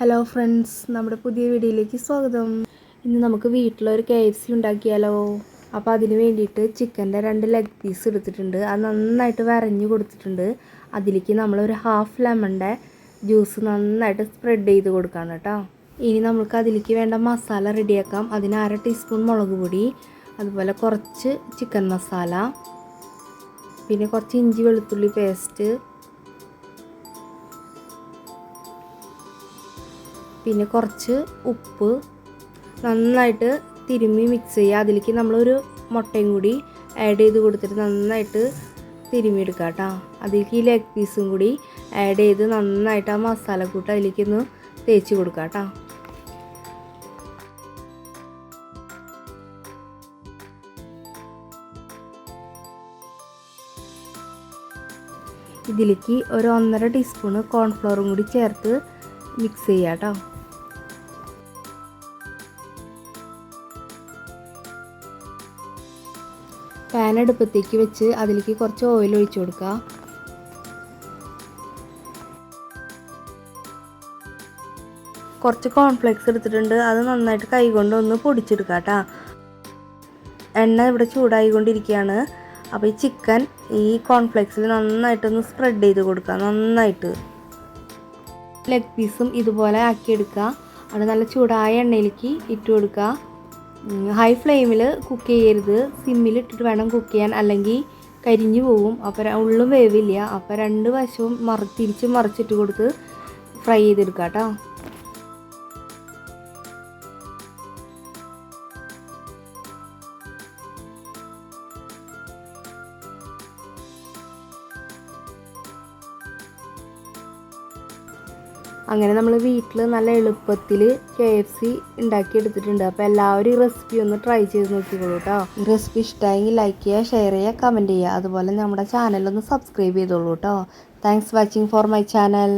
Hello friends, നമ്മുടെ പുതിയ വീഡിയോയിലേക്ക് സ്വാഗതം. ഇന്ന് നമുക്ക് വീട്ടിലൊരു KFC ഉണ്ടാക്കിയാലോ. അപ്പോൾ അതിന് വേണ്ടിയിട്ട് ചിക്കൻ്റെ 2 ലെഗ് പീസ് എടുത്തിട്ടുണ്ട്. അത് നന്നായിട്ട് വരഞ്ഞ് കൊടുത്തിട്ടുണ്ട്. അതിലേക്ക് നമ്മളൊരു ഹാഫ് ലെമണിൻ്റെ ജ്യൂസ് നന്നായിട്ട് സ്പ്രെഡ് ചെയ്ത് കൊടുക്കണം കേട്ടോ. ഇനി നമുക്ക് അതിലേക്ക് വേണ്ട മസാല റെഡിയാക്കാം. അതിന് 1/2 ടീസ്പൂൺ മുളക് പൊടി, അതുപോലെ കുറച്ച് ചിക്കൻ മസാല, പിന്നെ കുറച്ച് ഇഞ്ചി വെളുത്തുള്ളി പേസ്റ്റ്, പിന്നെ കുറച്ച് ഉപ്പ് നന്നായിട്ട് തിരുമ്മി മിക്സ് ചെയ്യുക. അതിലേക്ക് നമ്മളൊരു മുട്ടയും കൂടി ആഡ് ചെയ്ത് കൊടുത്തിട്ട് നന്നായിട്ട് തിരുമ്മിയെടുക്കുക കേട്ടോ. അതിലേക്ക് ഈ ലെഗ് പീസും കൂടി ആഡ് ചെയ്ത് നന്നായിട്ട് ആ മസാലക്കൂട്ട് അതിലേക്കൊന്ന് തേച്ച് കൊടുക്കുക കേട്ടോ. ഇതിലേക്ക് ഒരു 1.5 ടീസ്പൂണ് കോൺഫ്ലവറും കൂടി ചേർത്ത് മിക്സ് ചെയ്യുക കേട്ടോ. പാൻ അടുപ്പത്തേക്ക് വെച്ച് അതിലേക്ക് കുറച്ച് ഓയിൽ ഒഴിച്ചു കൊടുക്കുക. കുറച്ച് കോൺഫ്ലെക്സ് എടുത്തിട്ടുണ്ട്. അത് നന്നായിട്ട് കൈകൊണ്ട് ഒന്ന് പൊടിച്ചെടുക്കുക കേട്ടോ. എണ്ണ ഇവിടെ ചൂടായിക്കൊണ്ടിരിക്കുകയാണ്. അപ്പോൾ ഈ ചിക്കൻ ഈ കോൺഫ്ലെക്സിൽ നന്നായിട്ടൊന്ന് സ്പ്രെഡ് ചെയ്ത് കൊടുക്കുക. നന്നായിട്ട് ലെഗ് പീസും ഇതുപോലെ ആക്കിയെടുക്കുക. അത് നല്ല ചൂടായ എണ്ണയിലേക്ക് ഇട്ട് കൊടുക്കുക. ഹൈ ഫ്ലെയിമിൽ കുക്ക് ചെയ്യരുത്, സിമ്മിലിട്ടിട്ട് വേണം കുക്ക് ചെയ്യാൻ, അല്ലെങ്കിൽ കരിഞ്ഞു പോകും. അപ്പോൾ ഉള്ളും വേവില്ല. അപ്പോൾ 2 വശവും തിരിച്ച് മറിച്ചിട്ട് കൊടുത്ത് ഫ്രൈ ചെയ്തെടുക്കുക കേട്ടോ. അങ്ങനെ നമ്മൾ വീട്ടിൽ നല്ല എളുപ്പത്തിൽ KFC ഉണ്ടാക്കിയെടുത്തിട്ടുണ്ട്. അപ്പോൾ എല്ലാവരും ഈ റെസിപ്പി ഒന്ന് ട്രൈ ചെയ്ത് നോക്കിക്കോളൂ കേട്ടോ. ഈ റെസിപ്പി ഇഷ്ടമായെങ്കിൽ ലൈക്ക് ചെയ്യുക, ഷെയർ ചെയ്യുക, കമൻറ്റ് ചെയ്യുക. അതുപോലെ നമ്മുടെ ചാനലൊന്ന് സബ്സ്ക്രൈബ് ചെയ്തോളൂ കേട്ടോ. Thanks watching for my channel.